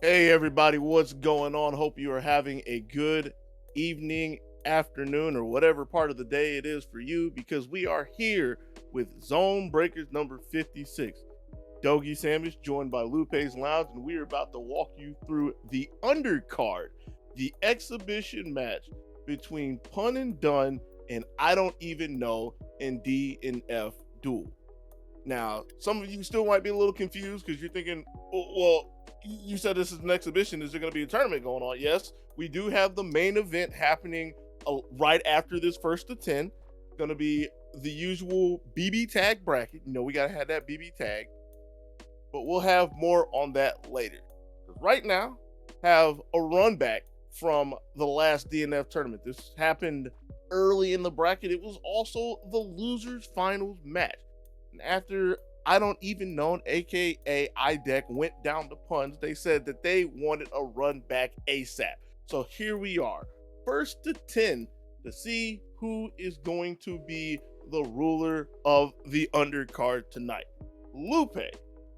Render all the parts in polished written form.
Hey everybody, what's going on? Hope you are having a good evening, afternoon, or whatever part of the day it is for you, because we are here with Zone Breakers number 56. Dogie Sandwich joined by Lupe's Lounge, and we are about to walk you through the undercard, the exhibition match between Pun and Dun and I Don't Even Know and DNF Duel. Now, some of you still might be a little confused because you're thinking, well, you said this is an exhibition. Is there going to be a tournament going on? Yes, we do have the main event happening right after this first to 10. It's going to be the usual BB tag bracket. You know, we got to have that BB tag, but we'll have more on that later. Right now, have a run back from the last DNF tournament. This happened early in the bracket. It was also the losers finals match. And after I Don't Even Know, aka IDEC, went down to Puns, they said that they wanted a run back ASAP. So here we are, first to 10, to see who is going to be the ruler of the undercard tonight. Lupe,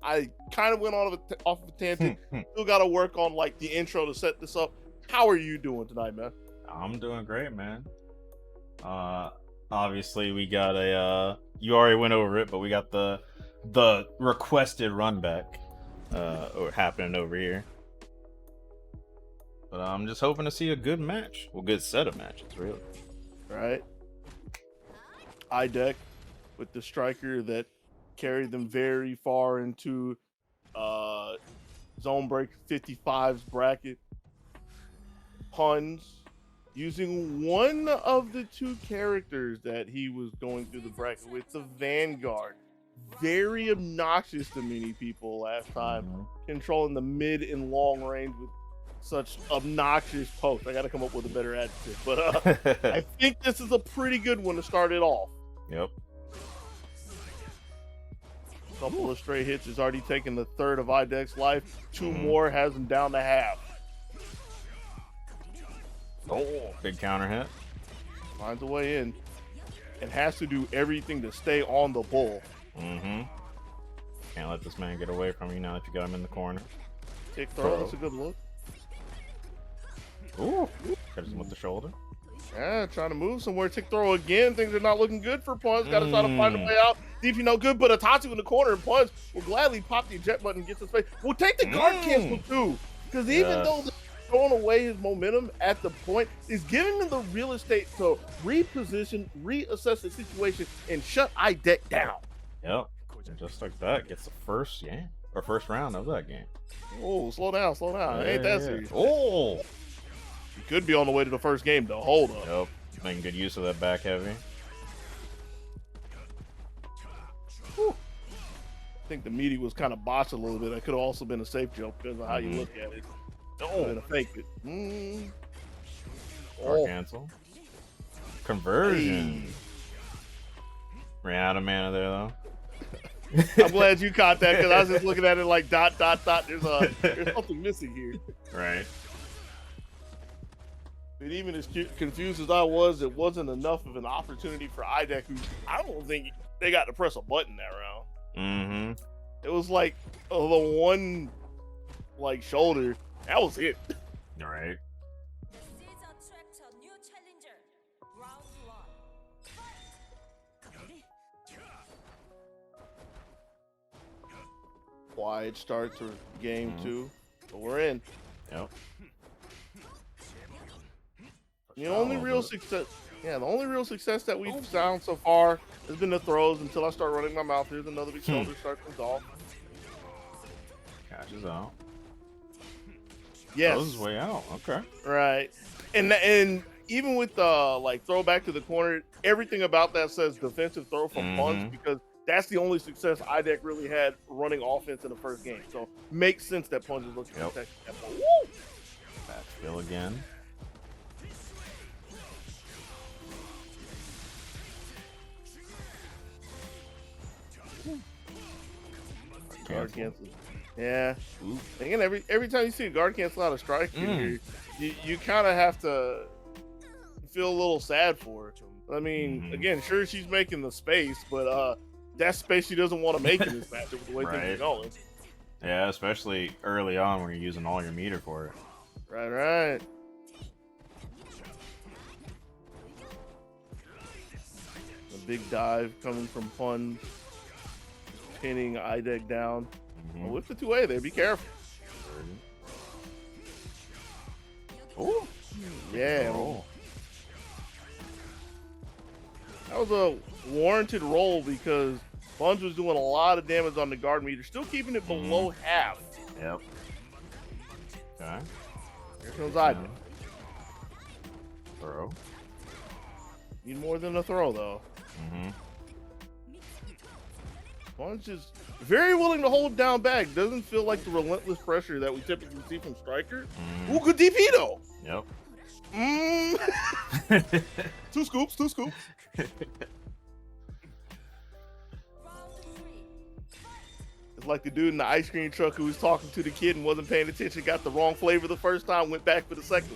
I kind of went off of a tangent. Still got to work on like the intro to set this up. How are you doing tonight, man? I'm doing great, man. Obviously we got a you already went over it, but we got the requested run back happening over here. But I'm just hoping to see a good match. Well, good set of matches, really. Right. IDEC with the striker that carried them very far into ZoneBreakers 55's bracket. Puns using one of the two characters that he was going through the bracket with, the Vanguard. Very obnoxious to many people last time, controlling the mid and long range with such obnoxious posts. I got to come up with a better adjective, but I think this is a pretty good one to start it off. Yep. Couple of straight hits has already taken the third of IDEC's life. Two more has him down to half. Oh, big counter hit. Finds a way in and has to do everything to stay on the bull. Can't let this man get away from you now that you got him in the corner. Tick throw, that's a good look. Ooh, catches him with the shoulder. Yeah, trying to move somewhere. Tick throw again. Things are not looking good for Punch. Got to try to find a way out. DP no good, but Atatsu in the corner, and Punch will gladly pop the eject button and get to space. We'll take the guard cancel too, because even though throwing away his momentum at the point is giving him the real estate to reposition, reassess the situation, and shut IDEC down. Yep. And just like that, gets the first first round of that game. Oh, slow down, slow down. Yeah, Ain't that serious? Oh, He could be on the way to the first game though. Hold up. Yep. Making good use of that back heavy. Whew. I think the meaty was kind of botched a little bit. That could have also been a safe jump because of how you look at it. Oh, fake it. Cancel. Conversion. Ran out of mana there though. I'm glad you caught that because I was just looking at it like dot dot dot. There's something missing here. Right. But even as confused as I was, it wasn't enough of an opportunity for IDEC, who I don't think they got to press a button that round. It was like the one shoulder. That was it. All right. Quiet start to game 2, but we're in. Yep. The only real success that we've found so far has been the throws until I start running my mouth. Here's another big shoulder start comes off. Catches out. Yes. Throws his way out. Okay. Right. And even with the throwback to the corner, everything about that says defensive throw from Puns, because that's the only success IDEC really had running offense in the first game. So makes sense that Puns is looking to protect that ball. Woo! Backfill again. Guard cancel. Yeah. Again, every time you see a guard cancel out a strike in here, you kind of have to feel a little sad for her. I mean, again, sure, she's making the space, but that space she doesn't want to make in this matchup with the way things are going. Yeah, especially early on when you're using all your meter for it. Right. A big dive coming from Pun, pinning IDEC down. Mm-hmm. With the 2A there, be careful. Oh, yeah. Oh. That was a warranted roll because Buns was doing a lot of damage on the guard meter, still keeping it below half. Yep. Okay. Here comes IDEC. Throw. Need more than a throw, though. Mm-hmm. Buns is very willing to hold down back. Doesn't feel like the relentless pressure that we typically see from Striker. Ooh, good DP, though. Yep. Two scoops. It's like the dude in the ice cream truck who was talking to the kid and wasn't paying attention, got the wrong flavor the first time, went back for the second.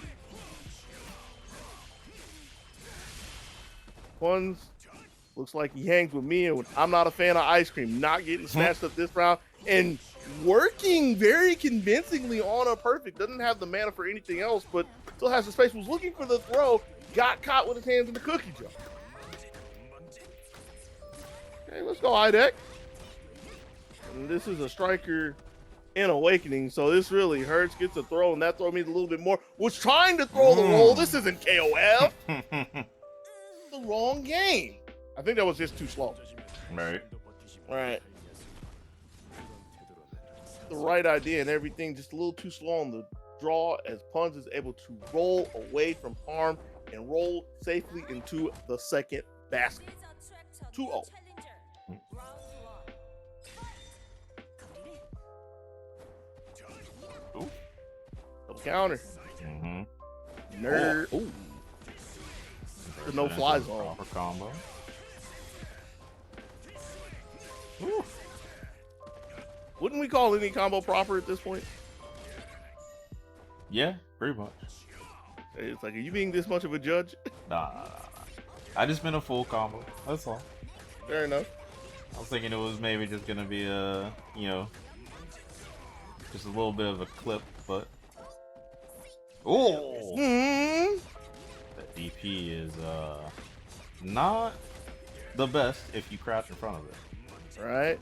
One's looks like he hangs with me, and I'm not a fan of ice cream. Not getting snatched up this round and working very convincingly on a perfect. Doesn't have the mana for anything else, but still has the space. Was looking for the throw, got caught with his hands in the cookie jar. Okay, let's go, IDEC. And this is a Striker in Awakening, so this really hurts. Gets a throw, and that throw means a little bit more. Was trying to throw the roll. This isn't KOF. The wrong game. I think that was just too slow. Right. The right idea and everything, just a little too slow on the draw as Puns is able to roll away from harm and roll safely into the second basket. 2-0. Double counter. Nerd. Oh. The no fly zone. Proper combo. Wouldn't we call any combo proper at this point? Yeah, pretty much. It's like, are you being this much of a judge? Nah. I just been a full combo. That's all. Fair enough. I was thinking it was maybe just gonna be a, just a little bit of a clip, but. Oh! That DP is not the best if you crouch in front of it. Right.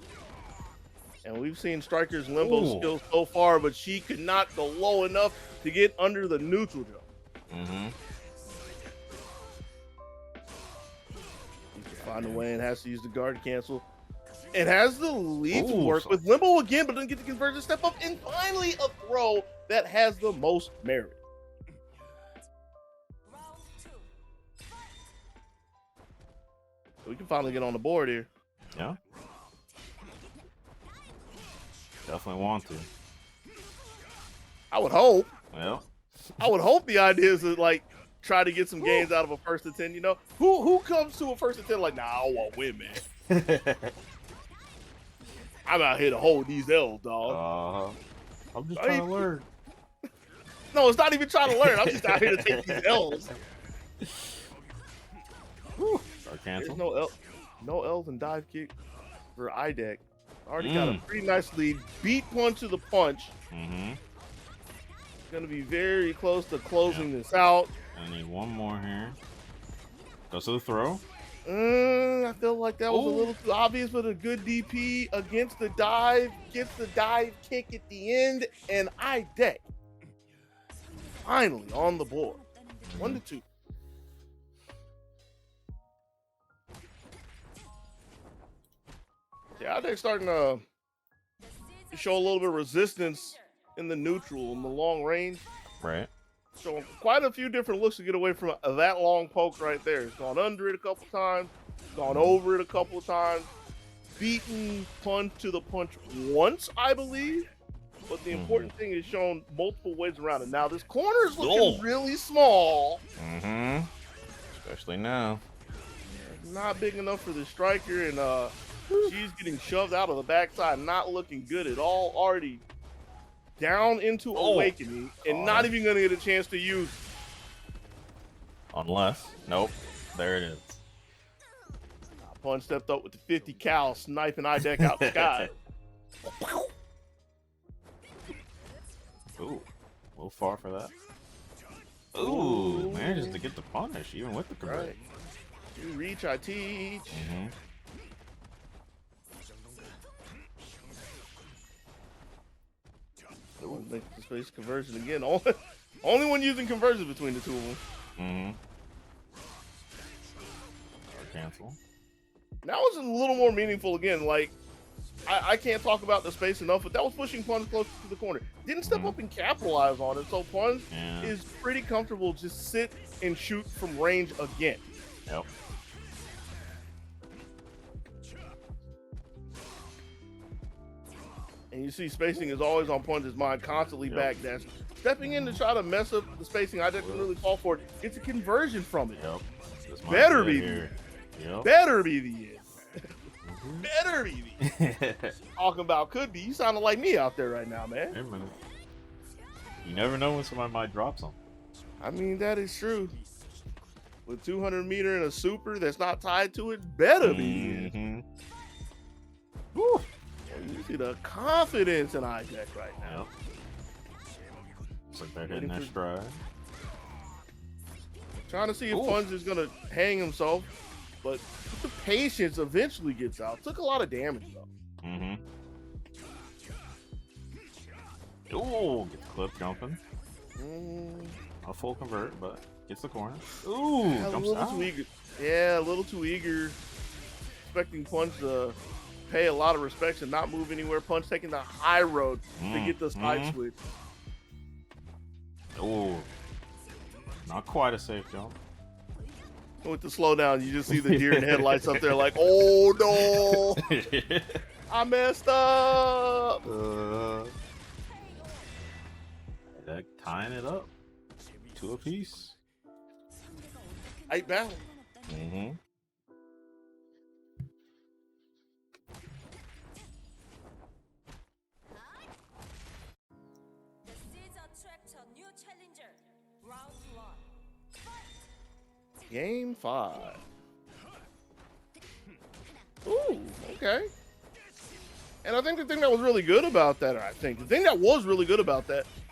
And we've seen Striker's limbo skills so far, but she could not go low enough to get under the neutral jump. Needs to find a way and has to use the guard cancel. It has the lead to work with limbo again, but doesn't get the conversion step up. And finally, a throw that has the most merit. We can finally get on the board here. Yeah. Definitely want to. I would hope. Well. I would hope the idea is to like try to get some gains out of a 1st to 10. You know, who comes to a 1st to 10 like, nah, I won't win, man. I'm out here to hold these L's, dog. I'm just trying to learn. No, it's not even trying to learn. I'm just out here to take these L's. Cancel. There's no L's and dive kick for IDEC. Already got a pretty nice lead. Beat punch to the punch. Gonna be very close to closing this out. I need one more here. Goes to the throw. I feel like that was a little too obvious, but a good DP against the dive. Gets the dive kick at the end, and IDEC finally on the board. 1-2. Yeah, IDEC starting to show a little bit of resistance in the neutral, in the long range. Right. Showing quite a few different looks to get away from that long poke right there. It's gone under it a couple times, gone over it a couple of times, beaten punch to the punch once, I believe. But the important thing is shown multiple ways around it. Now, this corner is looking really small. Especially now. Not big enough for the Striker, and she's getting shoved out of the backside, not looking good at all. Already down into Awakening, and not even going to get a chance to use. Unless, nope, there it is. Punch stepped up with the 50 cal, sniping IDEC out the sky. far for that. Ooh, manages to get the punish even with the convert. Right. You reach, I teach. Make the space conversion again. Only one using conversion between the two of them. Cancel. That was a little more meaningful again. Like, I can't talk about the space enough, but that was pushing Punch closer to the corner. Didn't step up and capitalize on it, so Punch is pretty comfortable. Just sit and shoot from range again. Yep. And you see spacing is always on Punch's mind, constantly backdash. Stepping in to try to mess up the spacing, I didn't really fall for it. It's a conversion from it. Yep. Better be the end. Better be the end. Better be the end. Talking about could be. You sounding like me out there right now, man. Hey, man. You never know when somebody might drop something. I mean, that is true. With 200 meter and a super that's not tied to it, better be the end. Woo. You see the confidence in IDEC right now. Looks like they're hitting their stride. Trying to see if Punch is going to hang himself, but the patience eventually gets out. Took a lot of damage, though. Ooh, gets clip jumping. A full convert, but gets the corner. Ooh, jumps out. Too eager. Yeah, a little too eager. Expecting Punch to pay a lot of respect and not move anywhere. Punch taking the high road to get the side switch. Ooh. Not quite a safe jump. With the slowdown, you just see the deer in headlights up there like, oh no! I messed up! They're tying it up. 2 apiece. 8 battle. Game 5. Ooh, okay. And I think the thing that was really good about that,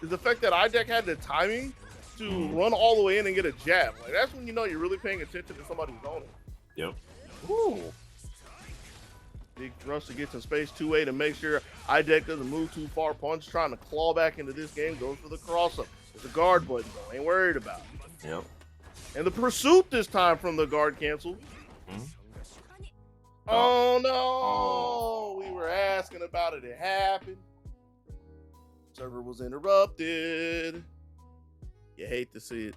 is the fact that IDEC had the timing to run all the way in and get a jab. Like, that's when you know you're really paying attention to somebody who's on it. Yep. Ooh. Big thrust to get some space, 2A to make sure IDEC doesn't move too far. Punch trying to claw back into this game, goes for the cross-up. There's a guard button, though. Ain't worried about it. Yep. And the pursuit this time from the guard canceled. Oh no! We were asking about it. It happened. Server was interrupted. You hate to see it.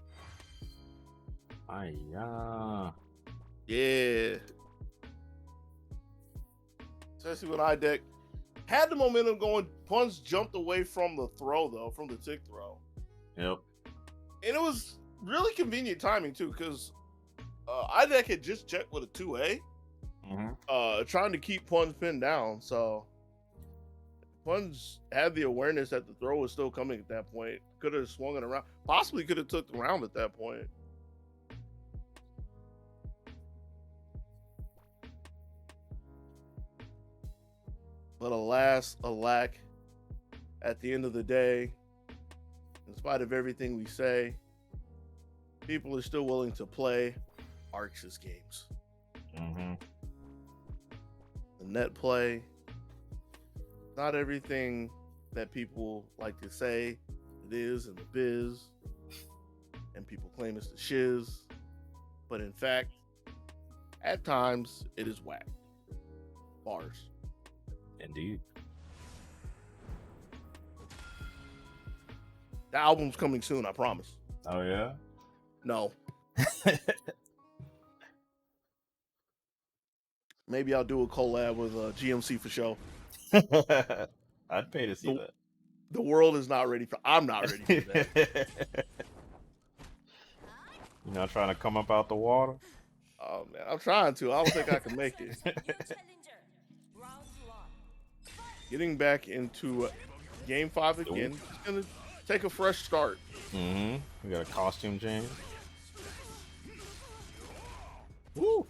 Yeah. Especially when IDEC had the momentum going. Punch jumped away from the throw, though, from the tick throw. Yep. And it was really convenient timing, too, because IDEC had just checked with a 2A. Trying to keep Punch pinned down. So Punch had the awareness that the throw was still coming at that point. Could have swung it around. Possibly could have took the round at that point. But alas, alack, at the end of the day, in spite of everything we say, people are still willing to play Arxis games. The net play, not everything that people like to say it is in the biz, and people claim it's the shiz, but in fact, at times, it is whack. Bars. Indeed. The album's coming soon, I promise. Oh, yeah? No. Maybe I'll do a collab with GMC for show. I'd pay to see that. The world is not ready for. I'm not ready for that. You're not trying to come up out the water? Oh man, I'm trying to. I don't think I can make it. Getting back into game 5 again. It's gonna take a fresh start. We got a costume change. Woo!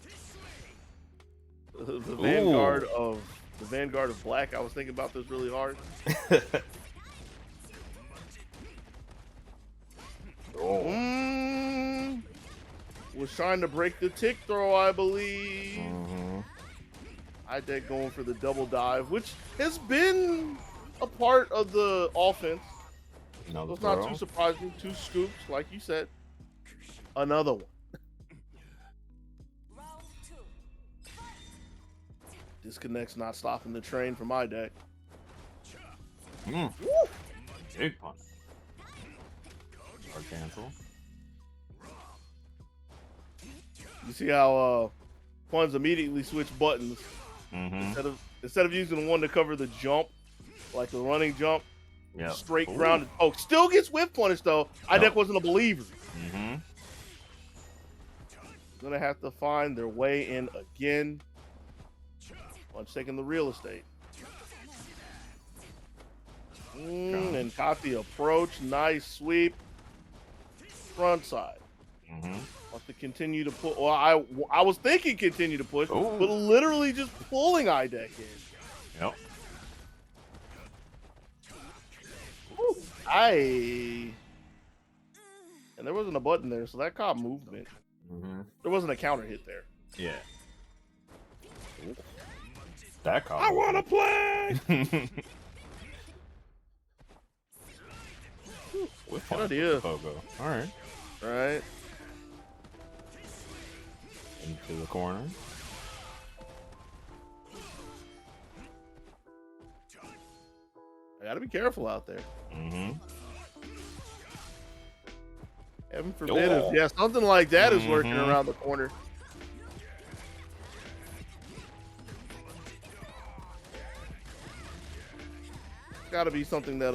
The Vanguard of Black. I was thinking about this really hard. Was trying to break the tick throw, I believe. IDEC going for the double dive, which has been a part of the offense. So it's not too surprising. 2 scoops, like you said. Another one. Disconnect's not stopping the train from IDEC. Big punch. Or cancel. You see how Funds immediately switch buttons. Instead of using the one to cover the jump, like the running jump, straight grounded. Oh, still gets whiff punished though. IDEC wasn't a believer. Gonna have to find their way in again. Punch taking the real estate. And caught the approach. Nice sweep. Front side. Wants to continue to pull. Well, I was thinking continue to push, but literally just pulling IDEC in. Yep. And there wasn't a button there, so that caught movement. There wasn't a counter hit there. Yeah. That caught. I want to play. Good idea. All right. Right. Into the corner. I gotta be careful out there. Heaven forbid if something like that is lurking around the corner. It's gotta be something that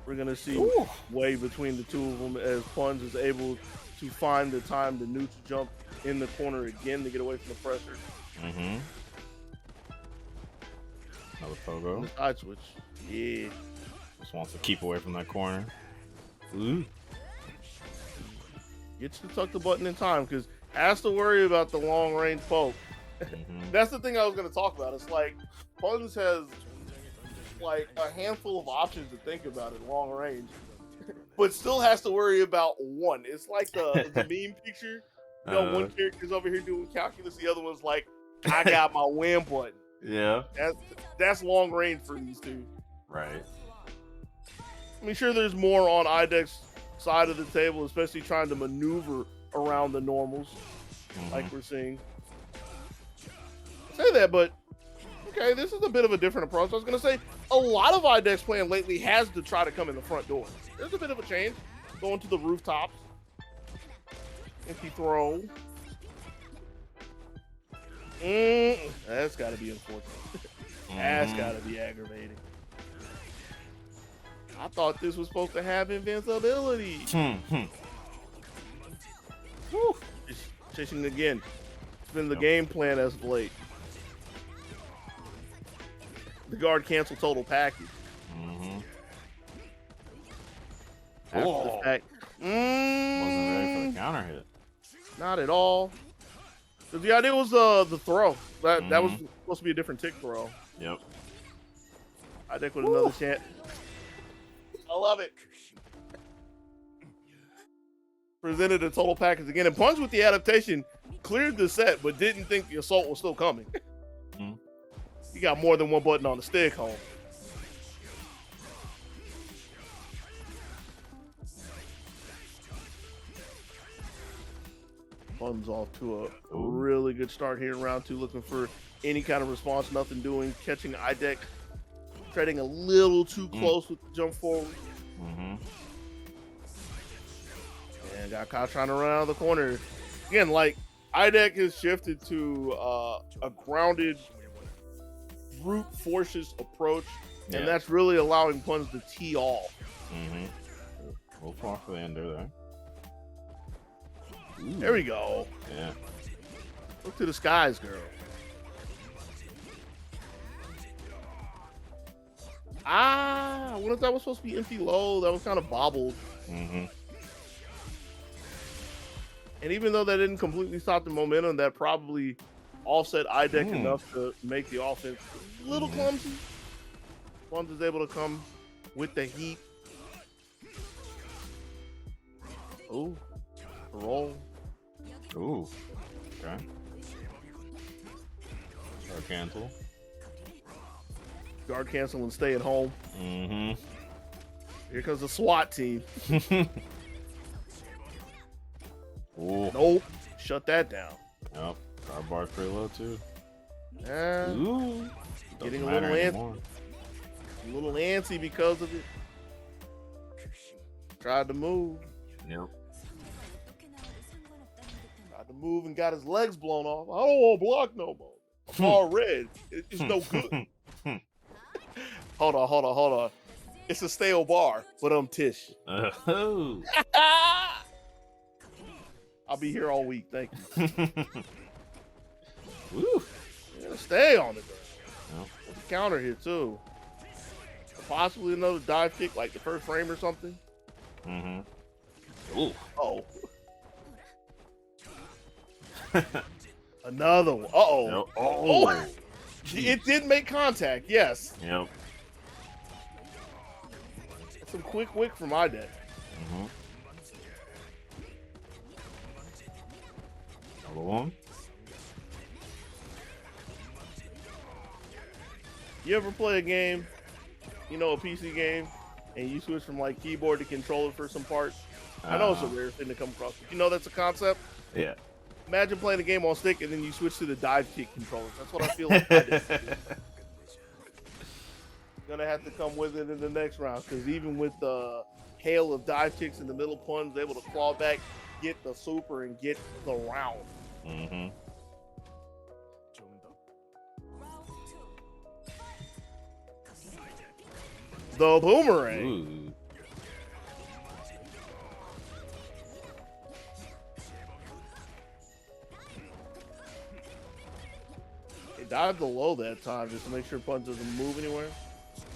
we're gonna see way between the two of them as Punz is able to find the time to neutral jump in the corner again to get away from the pressure. Another pogo. The side switch. Yeah. Just wants to keep away from that corner. Gets to tuck the button in time because has to worry about the long range poke. That's the thing I was gonna talk about. It's like Punz has like a handful of options to think about at long range, but still has to worry about one. It's like the meme picture. You know, one character's over here doing calculus, the other one's like, I got my win button. Yeah. That's long range for these two. Right. I mean, sure, there's more on IDEC's side of the table, especially trying to maneuver around the normals, like we're seeing. Say that, but okay, this is a bit of a different approach. I was going to say, a lot of IDEC's plan lately has to try to come in the front door. There's a bit of a change. Going to the rooftops. Empty throw. That's got to be unfortunate. That's got to be aggravating. I thought this was supposed to have invincibility. Woo. Just chasing again. It's been the game plan as of late. The guard cancel total package. After the fact, wasn't ready for the counter hit. Not at all. The idea was the throw. That was supposed to be a different tick throw. Yep. IDEC with another chance. I love it. Presented a total package again, and Punch with the adaptation cleared the set, but didn't think the assault was still coming. He got more than one button on the stick home. Pun's off to a really good start here in round 2, looking for any kind of response, nothing doing, catching IDEC treading a little too close with the jump forward. And got caught trying to run out of the corner. Again, like, IDEC has shifted to a grounded brute forces approach, and that's really allowing Punz to tee off. We'll far for the ender there. There we go. Yeah. Look to the skies, girl. I wonder if that was supposed to be empty low. That was kind of bobbled. And even though that didn't completely stop the momentum, that probably offset IDEC enough to make the offense a little clumsy. Punz is able to come with the heat. Ooh, roll. Ooh. Okay. Or cancel. Guard cancel and stay at home. Mm-hmm. Here comes the SWAT team. Ooh. Nope. Shut that down. Yep. Guard bar's pretty low too. Ooh. Getting a little antsy. A little antsy because of it. Tried to move. Yep. Tried to move and got his legs blown off. I don't want to block no more. I'm all red. It's no good. Hold on. It's a stale bar, but Tish. Oh. I'll be here all week. Thank you. Woo. Yeah, stay on it, though. Yep. There's a counter here, too. Possibly another dive kick like the first frame or something. Mm-hmm. Ooh. Oh. Another one. Uh-oh. Yep. Oh. Oh. It did make contact, yes. Yep. Some quick wick from my deck. Mm-hmm. Another one. You ever play a game, a PC game, and you switch from like keyboard to controller for some parts? I know it's a rare thing to come across, but you know that's a concept? Yeah. Imagine playing a game on stick and then you switch to the dive kick controller. That's what I feel like I did. Gonna have to come with it in the next round, because even with the hail of dive kicks in the middle punch, able to claw back, get the super, and get the round. Mm-hmm. The boomerang. Ooh. It dived below that time just to make sure punch doesn't move anywhere.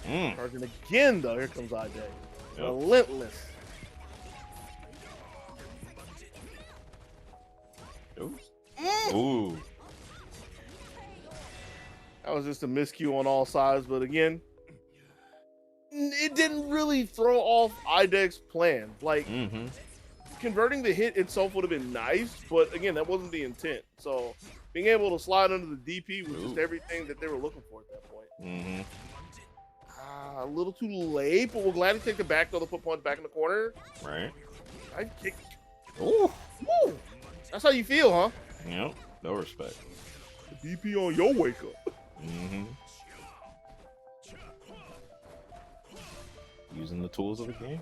Mm. Charging again, though. Here comes Ide. Yep. Relentless. Ooh. Ooh. That was just a miscue on all sides, but again, it didn't really throw off Idek's plan. Like, converting the hit itself would have been nice, but again, that wasn't the intent. So, being able to slide under the DP was just everything that they were looking for at that point. A little too late, but we're glad to take the back throw to put punch back in the corner. Right. I kick. Ooh. Woo. That's how you feel, huh? Yep. No respect. The DP on your wake up. Using the tools of the game.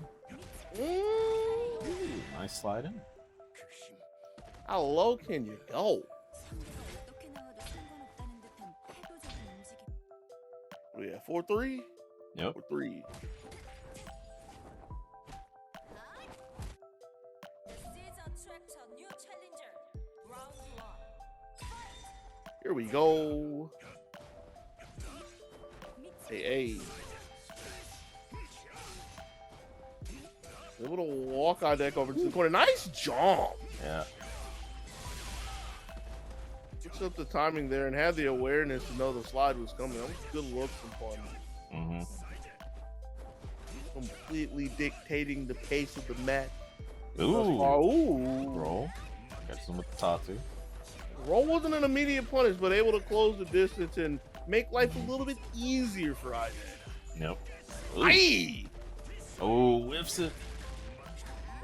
Ooh, nice slide in. How low can you go? Oh yeah, 4-3? Yep. 4-3. Here we go. Hey. Able to walk our deck over to the corner. Nice jump. Yeah. Picks up the timing there and had the awareness to know the slide was coming. That was good looks and fun. Completely dictating the pace of the match. Ooh. Roll. Got some with the Tatu. Roll wasn't an immediate punish, but able to close the distance and make life a little bit easier for Ide. Yep. Aye! Oh, whiffs it.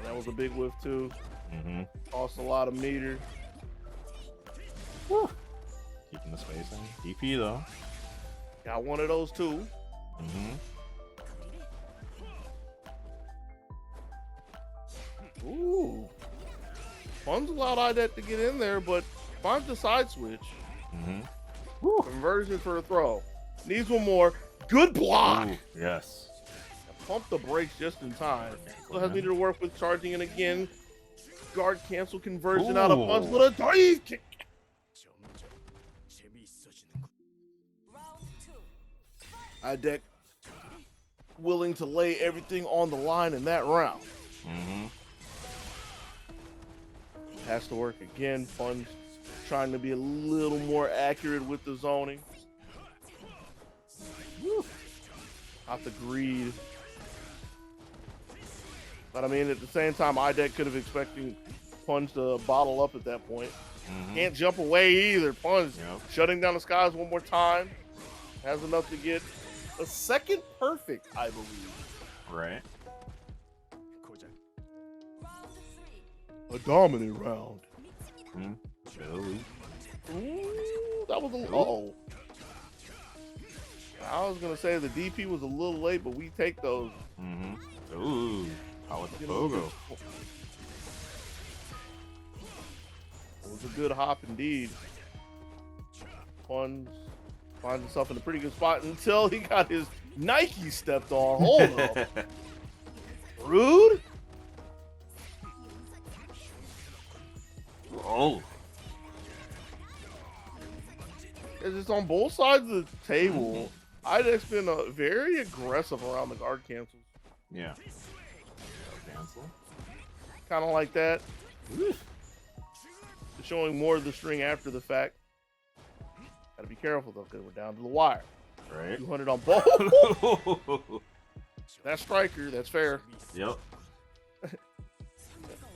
That was a big whiff too. Cost a lot of meter. Woo. Keeping the space in. DP though. Got one of those too. Ooh. Fun's allowed Ide to get in there, but finds the side switch. Conversion for a throw. Needs one more. Good block. Ooh, yes. Pump the brakes just in time. Still has meter to work with, charging in again. Guard cancel conversion out of punch with a dive kick. Ide willing to lay everything on the line in that round. Has to work again. Fun trying to be a little more accurate with the zoning. Out the greed. But I mean, at the same time, IDEC could have expecting Punch to bottle up at that point. Can't jump away either. Punch shutting down the skies one more time. Has enough to get a second perfect, I believe. Right. A dominant round. Billy. Ooh, that was a low. I was gonna say the DP was a little late, but we take those. Ooh, how was the Bogo? It was a good hop indeed. Punch finds himself in a pretty good spot until he got his Nike stepped on. Hold up. Rude. Oh. It's on both sides of the table. IDEC's been very aggressive around the guard cancels. Yeah. Cancel. Kind of like that. Showing more of the string after the fact. Gotta be careful though, because we're down to the wire. Right. 200 on both. That's striker. That's fair. Yep.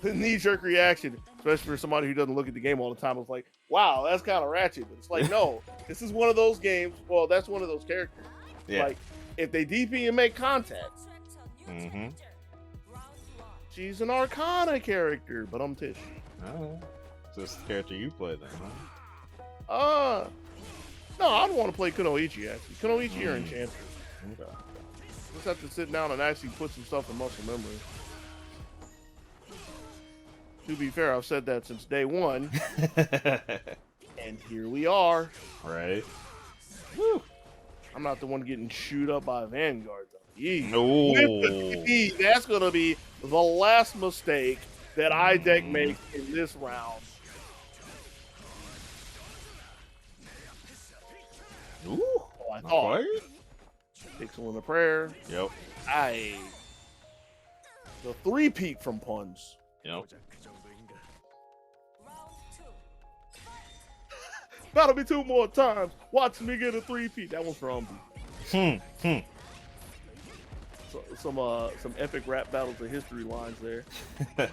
The knee-jerk reaction, especially for somebody who doesn't look at the game all the time, was like, wow, that's kind of ratchet. But it's like, no, this is one of those games. Well, that's one of those characters. Yeah. Like, if they DP and make contact, she's an Arcana character, but I'm Tish. Oh. So it's the character you play then, huh? No, I don't want to play Kunoichi, actually. Kunoichi or Enchantress. Okay. Just have to sit down and actually put some stuff in muscle memory. To be fair, I've said that since day one. And here we are. Right. Woo. I'm not the one getting chewed up by a Vanguard, though. No. That's going to be the last mistake that IDEC makes in this round. Ooh. Oh, I thought. Pixel in the prayer. Yep. The three-peat from Punch. Yep. That'll be 2 more times. Watch me get a three-peat. That one's for So, some epic rap battles of history lines there. Yeah,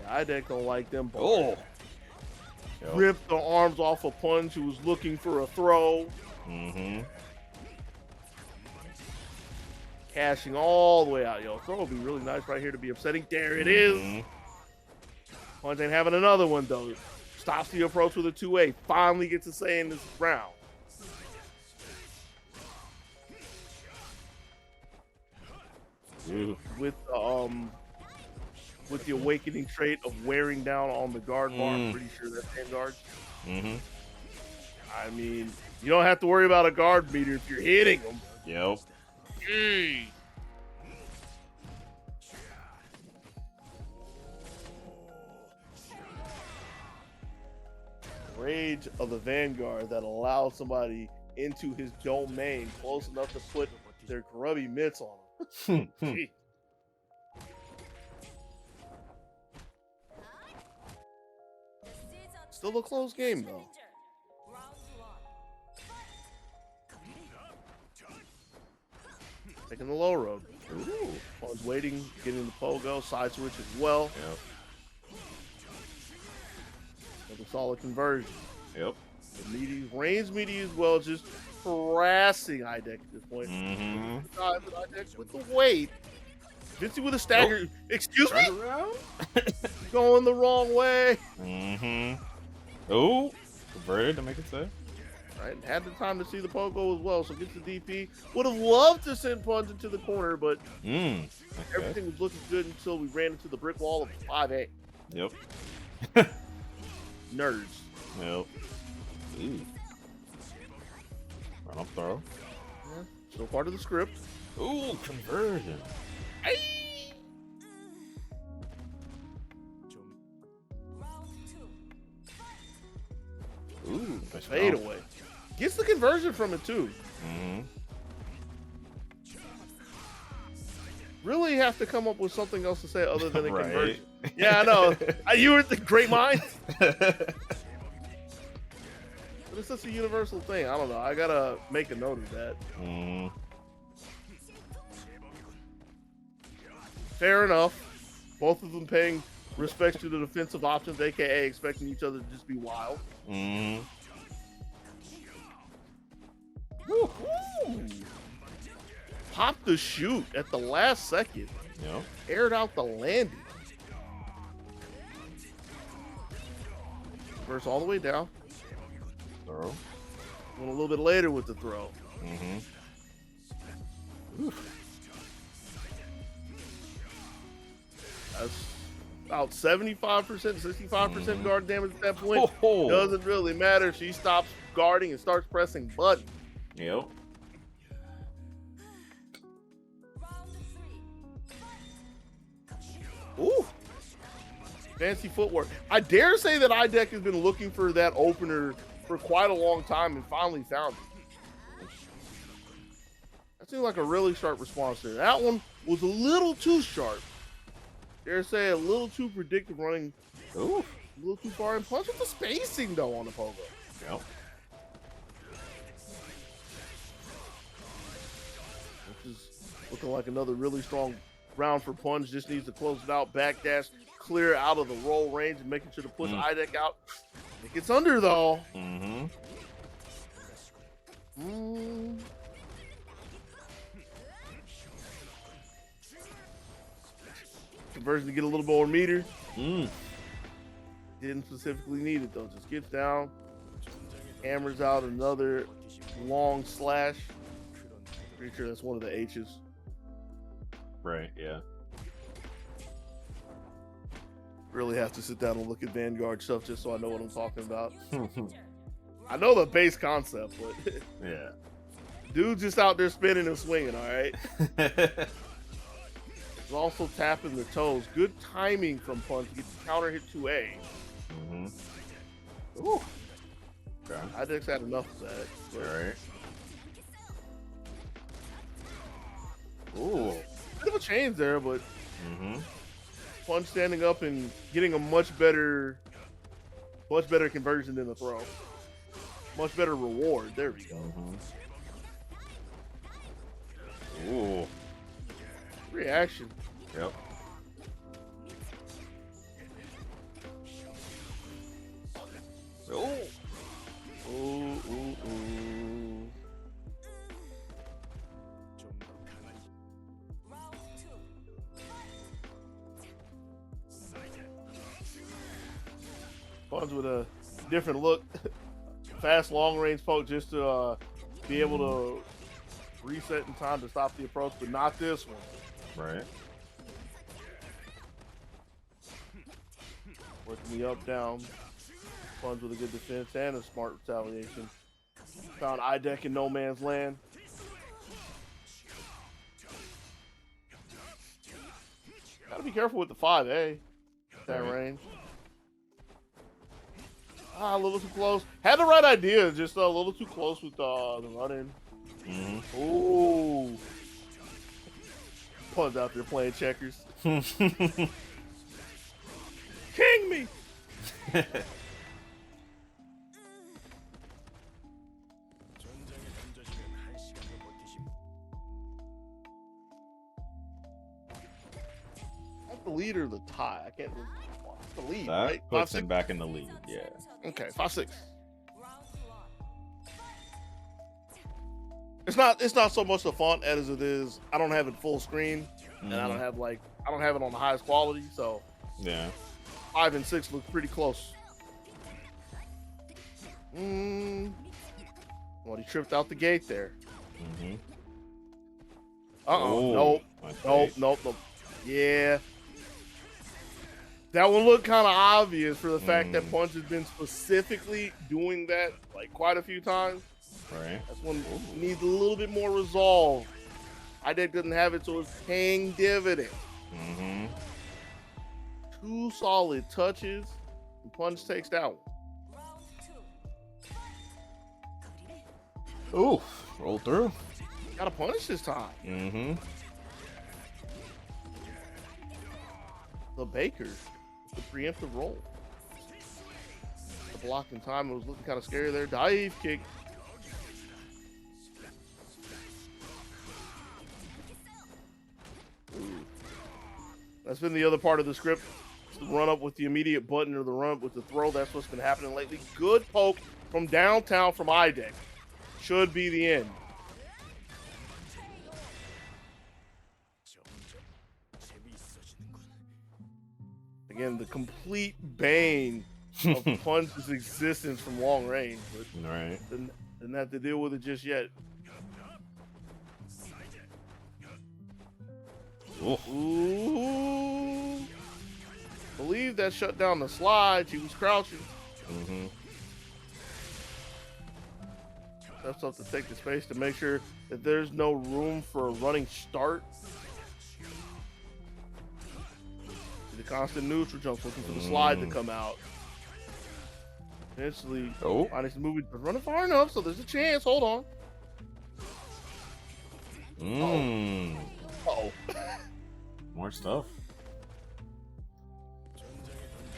IDEC don't like them. Oh. Ripped the arms off a Punch who was looking for a throw. Cashing all the way out. Yo, throw would be really nice right here to be upsetting. There it is. Punch ain't having another one, though. Stops the approach with a 2A. Finally gets a say in this round. With the awakening trait of wearing down on the guard bar, I'm pretty sure that's Vanguard. I mean, you don't have to worry about a guard meter if you're hitting them. Yep. Rage of the Vanguard that allows somebody into his domain close enough to put their grubby mitts on him. Still a close game, though. Taking the low road. One's waiting, getting the pogo, side switch as well. Yep. Another solid conversion. Yep. The meaty, range meaty as well, just harassing IDEC at this point. IDEC with the weight. Vinci with a stagger. Excuse me? Going the wrong way. Oh, converted to make it safe. Right, had the time to see the pogo as well, so gets the DP. Would have loved to send Punch into the corner, but everything was looking good until we ran into the brick wall of 5A. Yep. Nerds. Yep. Ooh. Run up throw. Yeah, still part of the script. Ooh, conversion. Ooh, fade away. Gets the conversion from it too. Really have to come up with something else to say other than a conversion. Yeah, I know. You were the great mind. But it's just a universal thing. I don't know. I gotta make a note of that. Fair enough. Both of them paying respect to the defensive options, aka expecting each other to just be wild. Mm-hmm. Pop the shoot at the last second. Yep. Aired out the landing. Reverse all the way down. Throw. Went a little bit later with the throw. Mm-hmm. That's about 75%, 65% guard damage at that point. Oh. Doesn't really matter. She stops guarding and starts pressing buttons. Yep. Ooh. Fancy footwork. I dare say that IDEC has been looking for that opener for quite a long time and finally found it. That seemed like a really sharp response there. That one was a little too sharp. Dare say a little too predictive, running Ooh. a little too far in. Punch with the spacing though on the pogo. Yep. This is looking like another really strong round for Punch. Just needs to close it out. Backdash, clear out of the roll range and making sure to push IDEC out. It gets under though. Mm-hmm. Conversion to get a little more meter. Didn't specifically need it though. Just gets down, hammers out another long slash. Pretty sure that's one of the H's. Right, yeah. Really have to sit down and look at Vanguard stuff just so I know what I'm talking about. I know the base concept, but yeah. dude's just out there spinning and swinging, all right? He's also tapping the toes. Good timing from Punch to get the counter hit 2A. Mm-hmm. Ooh. Okay. IDEX had enough of that. All right. Ooh. Bit of a change there, but Punch standing up and getting a much better conversion than the throw. Much better reward. There we go. Ooh. Reaction. Yep. Oh. Ooh. Punch with a different look. Fast long range poke just to be able to reset in time to stop the approach, but not this one. Right. Working the up down. Punch with a good defense and a smart retaliation. Found IDEC in no man's land. Gotta be careful with the 5A. That range. A little too close. Had the right idea, just a little too close with the run-in. Ooh. Punch out there playing checkers. King me! That's the lead or the tie? I can't remember. The lead, that right? puts him back in the lead, yeah. Okay, 5-6. It's not so much the font as it is. I don't have it full screen, and I don't have it on the highest quality. So yeah, 5 and 6 look pretty close. Well, he tripped out the gate there. Nope. Yeah. That one looked kind of obvious for the fact that Punch has been specifically doing that like quite a few times. Right. That's one needs a little bit more resolve. IDEC doesn't have it, so it's paying dividends. 2 solid touches, and Punch takes that one. Ooh, roll through. Gotta punish this time. The Bakers, the preemptive roll. The block in time, it was looking kind of scary there. Dive kick. That's been the other part of the script. The run up with the immediate button or the run up with the throw. That's what's been happening lately. Good poke from downtown from IDEC. Should be the end. Again, the complete bane of Punch's existence from long range. But Right. didn't have to deal with it just yet. Ooh. Believe that shut down the slide. She was crouching. That's up to take the space to make sure that there's no room for a running start. The constant neutral jumps, looking for the slide to come out. Eventually, finding some movement, but running far enough, so there's a chance. Hold on. Uh-oh. More stuff.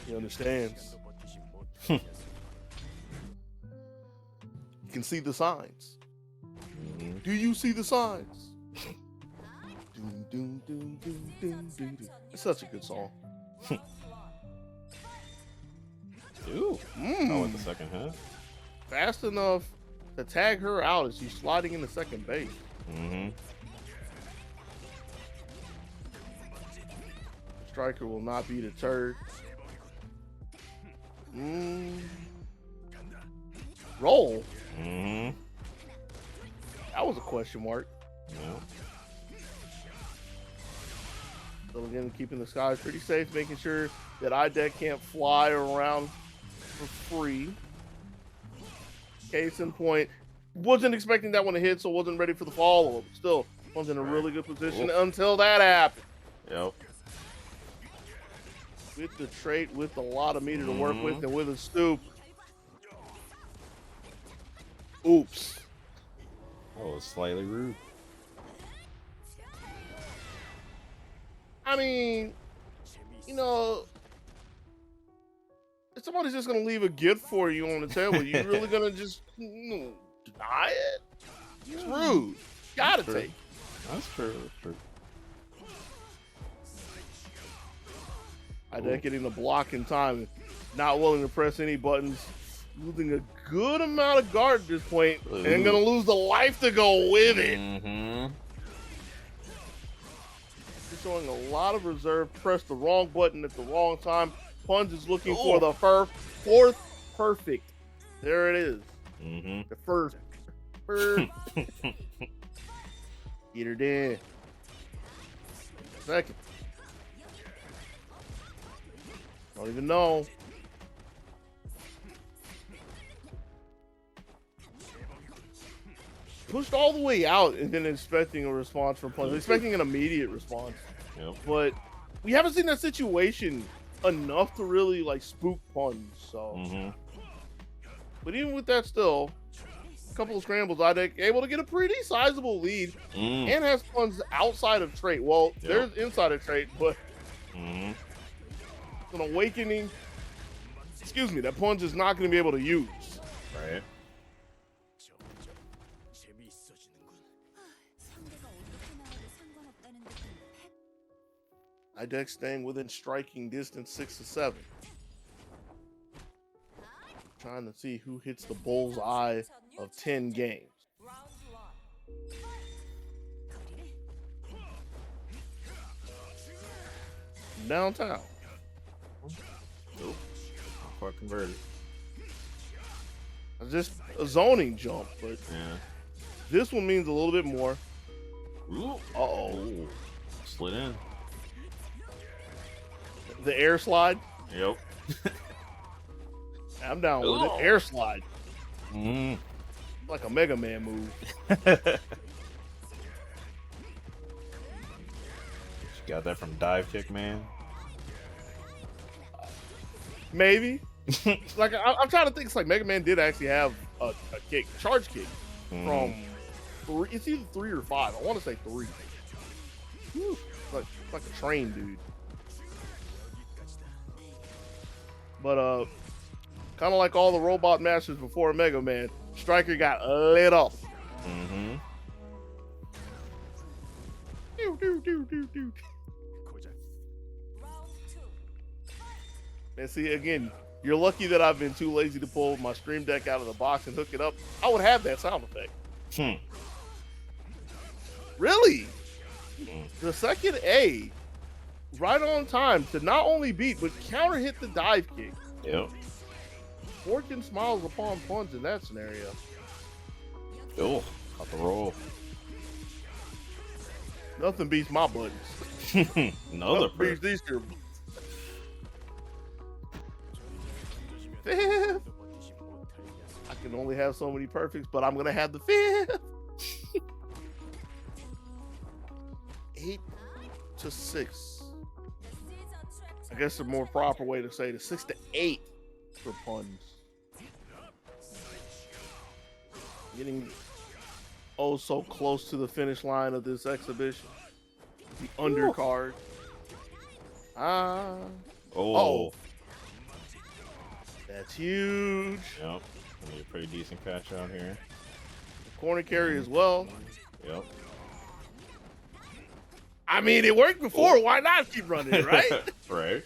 He understands. You can see the signs. Do you see the signs? Doom, doom, doom, doom, doom, doom, doom. It's such a good song. Ooh. Oh, in the second half. Fast enough to tag her out as she's sliding into second base. Striker will not be deterred. Roll. That was a question mark. Yeah. So again, keeping the skies pretty safe, making sure that IDEC can't fly around for free. Case in point, wasn't expecting that one to hit, so wasn't ready for the follow-up. Still, was in a really good position until that happened. Yep. With the trait, with a lot of meter to work with, and with a stoop. Oops. Oh, it's slightly rude. I mean, you know, if somebody's just gonna leave a gift for you on the table, you really gonna just deny it? It's rude. Gotta take it. That's true. That's true. IDEC getting the block in time, not willing to press any buttons, losing a good amount of guard at this point, and gonna lose the life to go with it. Showing a lot of reserve, pressed the wrong button at the wrong time. Punch is looking for the fourth perfect. There it is. The first. Get her dead. Second. Don't even know. Pushed all the way out and then expecting a response from Punch, expecting an immediate response. Yep. But we haven't seen that situation enough to really like spook Punch. So, but even with that, still a couple of scrambles, IDEC able to get a pretty sizable lead, and has Punch outside of trait. Well, there's inside of trait, but an awakening. Excuse me, that Punch is not going to be able to use. Right. IDEC staying within striking distance 6 to 7. Trying to see who hits the bull's eye of 10 games. Downtown. Quite converted. Just a zoning jump, but this one means a little bit more. Uh-oh. Slid in. The air slide. Yep. I'm down with it. Air slide. Like a Mega Man move. She got that from Dive Kick, man. Maybe. Like I'm trying to think. It's like Mega Man did actually have a kick, charge kick from 3. It's either 3 or 5. I want to say 3. Like a train dude. But kind of like all the robot masters before Mega Man, Striker got lit up. And see, again, you're lucky that I've been too lazy to pull my Stream Deck out of the box and hook it up. I would have that sound effect. Really? The second A, right on time to not only beat, but counter hit the dive kick. Yep. Fortune smiles upon puns in that scenario. Oh, got the roll. Nothing beats my buttons. Another beats these two. Fifth. I can only have so many perfects, but I'm gonna have the fifth. 8 to 6. I guess the more proper way to say it is 6 to 8 for puns. Getting oh so close to the finish line of this exhibition. The undercard. Oh. That's huge. Yep. I need a pretty decent catch out here. Corner carry as well. Yep. I mean, it worked before. Why not keep running it, right? Right.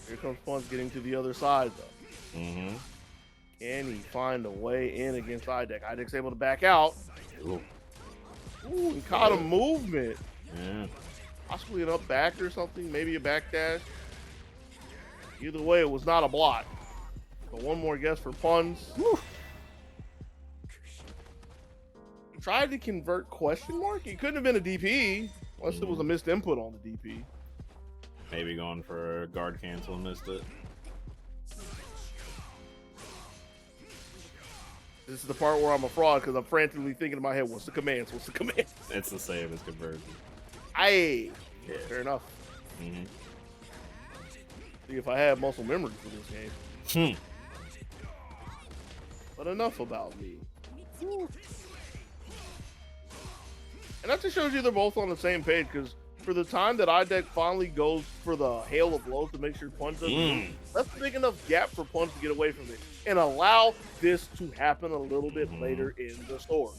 Here comes Punch getting to the other side, though. Mm-hmm. Can he find a way in against IDEC? IDEC's able to back out. Ooh. Ooh, he caught a movement. Yeah. Possibly an up back or something. Maybe a back dash. Either way, it was not a block. So one more guess for puns. Woo. Tried to convert question mark. It couldn't have been a DP unless it was a missed input on the DP. Maybe going for a guard cancel and missed it. This is the part where I'm a fraud because I'm frantically thinking in my head, what's the commands? What's the commands? It's the same as conversion. Aye. Yeah. Fair enough. Mm-hmm. See if I had muscle memory for this game. But enough about me. And that just shows you they're both on the same page because for the time that IDEC finally goes for the hail of blows to make sure Punch doesn't move, that's a big enough gap for Punch to get away from it and allow this to happen a little bit later in the story.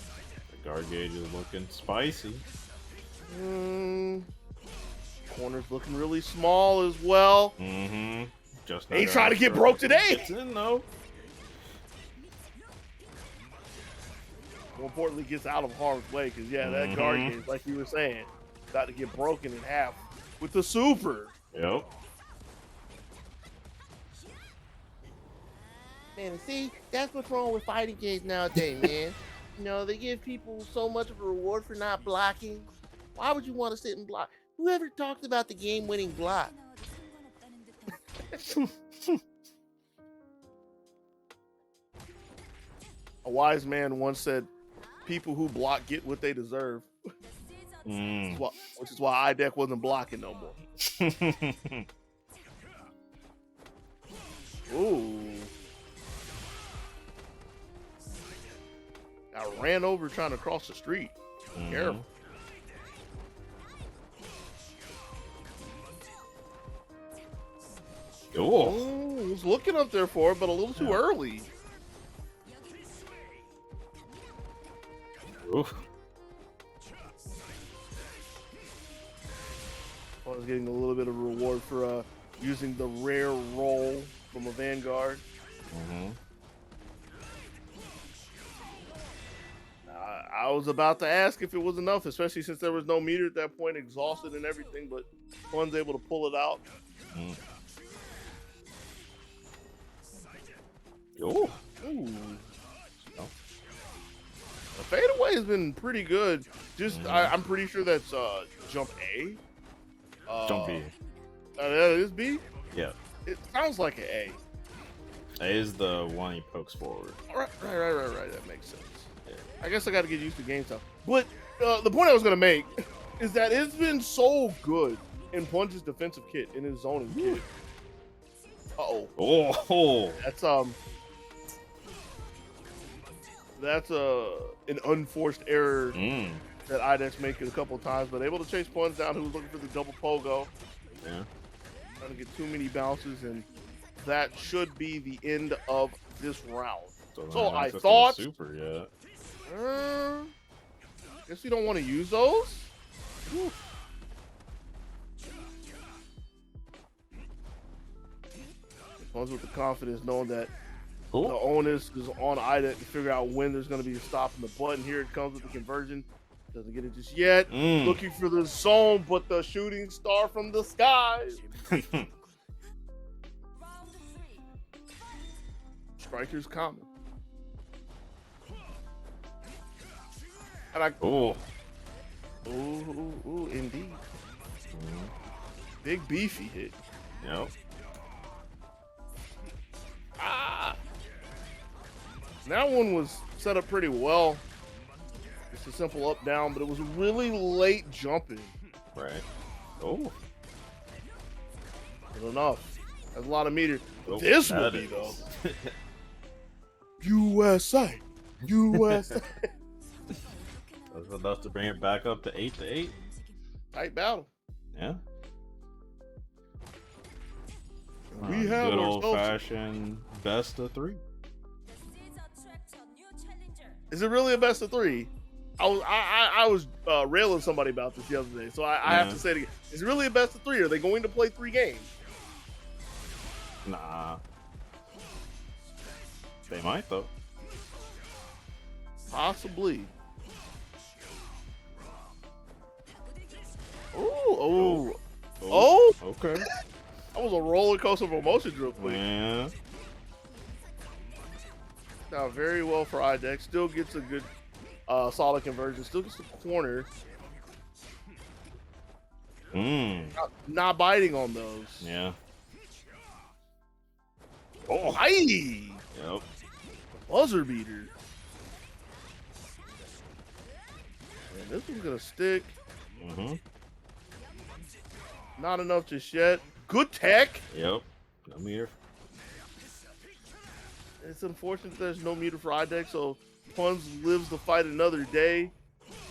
The guard gauge is looking spicy. Corner's looking really small as well. Mm-hmm. Just ain't trying to get broke today. It's in though. More importantly, gets out of harm's way because that guard gauge, like you were saying, got to get broken in half with the super. Yep. Man, see, that's what's wrong with fighting games nowadays, man. You know, they give people so much of a reward for not blocking. Why would you want to sit and block? Whoever talked about the game-winning block? A wise man once said, people who block get what they deserve. Which is why IDEC wasn't blocking no more. Ooh. I ran over trying to cross the street. Careful. Oh, was looking up there for it, but a little too early. Oof. I was getting a little bit of a reward for using the rare roll from a Vanguard. I was about to ask if it was enough, especially since there was no meter at that point, exhausted and everything, but Fun's able to pull it out. Ooh. The fadeaway has been pretty good. Just I'm pretty sure that's jump A. Jump B. That is B? Yeah. It sounds like an A. A is the one he pokes forward. Right. That makes sense. Yeah. I guess I got to get used to game stuff. But the point I was going to make is that it's been so good in Punch's defensive kit, in his zoning kit. Oh. That's an unforced error that IDEX made a couple of times, but able to chase Punch down, who was looking for the double pogo. Yeah. Trying to get too many bounces, and that should be the end of this round. So I thought. Super, yeah. Guess we don't want to use those. Punch with the confidence, knowing that Cool. the onus is on IDEC to figure out when there's going to be a stop in the button. Here it comes with the conversion. Doesn't get it just yet. Looking for the zone, but the shooting star from the sky. Striker's coming. And I. Ooh, Indeed. Big beefy hit. yep. That one was set up pretty well. It's a simple up down, but it was really late jumping. Right. Oh. Good enough. That's a lot of meter. Oh, This will that be is. though. USA. USA. That's enough to bring it back up to 8-8. Tight battle. Yeah. We have good ourselves. old-fashioned best of 3. Is it really a best of 3? I was railing somebody about this the other day, so I have to say it again. Is it really a best of 3? Are they going to play 3 games? Nah. They might though. Possibly. Oh. Okay. That was a roller coaster of emotions real quick. Yeah. Now, very well for IDEC. Still gets a good solid conversion. Still gets the corner. Not biting on those. Yeah. Oh, hi! Yep. Buzzer beater. And this one's going to stick. Not enough just yet. Good tech. Yep. No meter. It's unfortunate there's no meter for IDEC, so Punz lives the fight another day,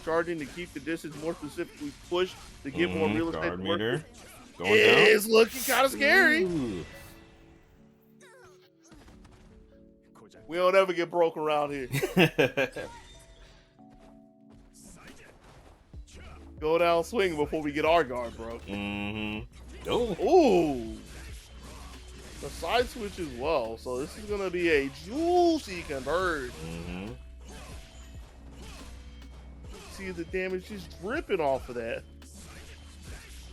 charging to keep the distance, more specifically push to get more real estate. Guard meter. Going It's looking kind of scary. Ooh. We don't ever get broke around here. Go down swinging before we get our guard broke. Oh. Ooh. The side switch as well, so this is going to be a juicy conversion. See the damage just dripping off of that.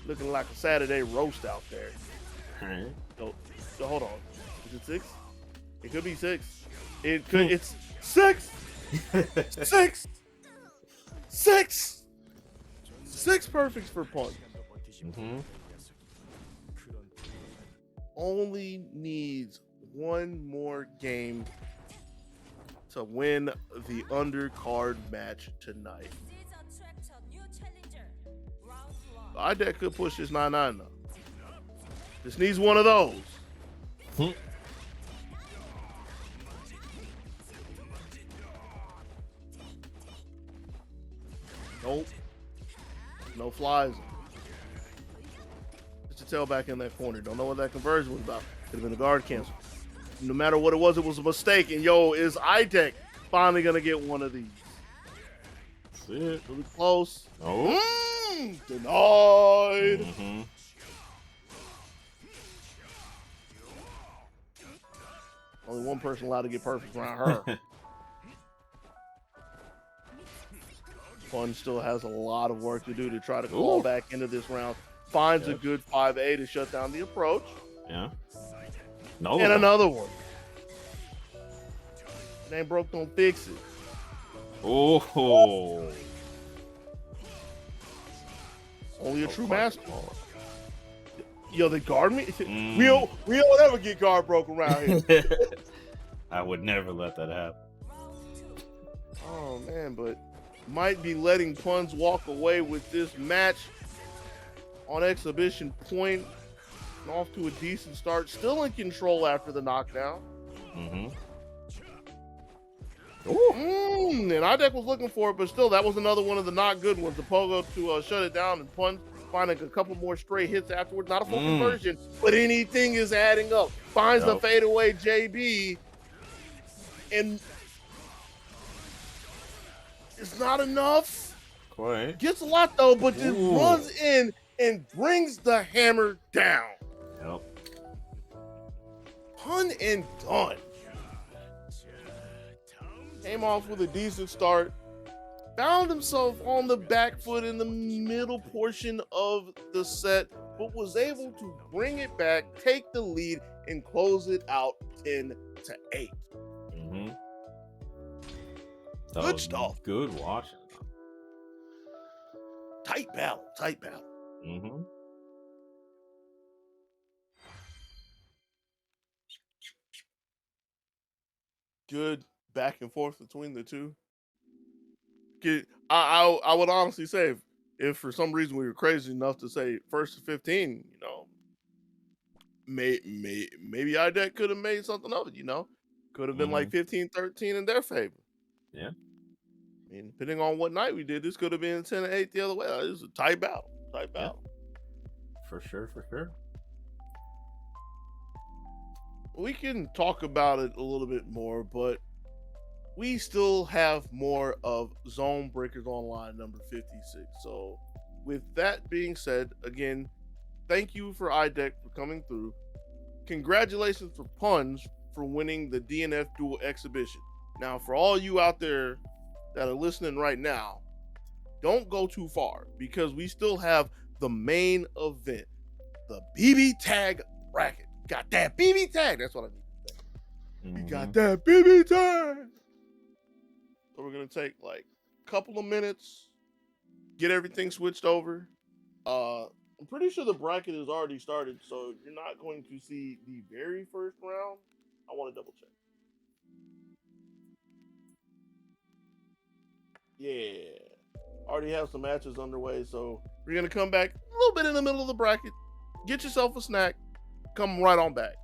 Looking like a Saturday roast out there. So hold on. Is it 6? It could be 6. It could. It's 6. 6. 6. 6 perfects for Punch. Only needs one more game to win the undercard match tonight. IDEC could push this 9-9 though. Just needs one of those. Nope. No flies. Just a tail back in that corner. Don't know what that conversion was about. Could have been a guard cancel. No matter what it was a mistake. And yo, is IDEC finally gonna get one of these? That's it. Really close. Oh. Denied. Only one person allowed to get perfect around her. Fun still has a lot of work to do to try to claw back into this round. Finds a good 5A to shut down the approach. Yeah. And another one. It ain't broke, don't fix it. Oh. Only a true master. Yo, they guard me? We don't ever get guard broke around here. I would never let that happen. Oh, man, but might be letting Punz walk away with this match on exhibition point. And off to a decent start. Still in control after the knockdown. And IDEC was looking for it, but still, that was another one of the not good ones. The pogo to shut it down, and Punz finding a couple more straight hits afterwards. Not a full conversion, but anything is adding up. Finds the fadeaway JB, and it's not enough. Quite. Gets a lot though, but just runs in and brings the hammer down. Yep. One and done. Came off with a decent start. Found himself on the back foot in the middle portion of the set, but was able to bring it back, take the lead, and close it out 10-8. Mm-hmm. Good stuff. Good watching. Tight battle. Mm-hmm. Good back and forth between the two. I would honestly say if for some reason we were crazy enough to say first to 15, maybe IDEC could have made something of it, Could have been like 15-13 in their favor. Yeah. I mean, depending on what night we did, this could have been 10-8 the other way. It was a tight battle. Yeah. For sure. We can talk about it a little bit more, but we still have more of Zone Breakers Online number 56. So with that being said, again, thank you for IDEC for coming through. Congratulations for Punch for winning the DNF Duel Exhibition. Now, for all you out there that are listening right now, don't go too far because we still have the main event, the BB Tag bracket. Got that BB Tag. That's what I need to say. We got that BB Tag. So we're going to take like a couple of minutes, get everything switched over. I'm pretty sure the bracket has already started, so you're not going to see the very first round. I want to double check. Yeah. Already have some matches underway, so we're going to come back a little bit in the middle of the bracket. Get yourself a snack. Come right on back.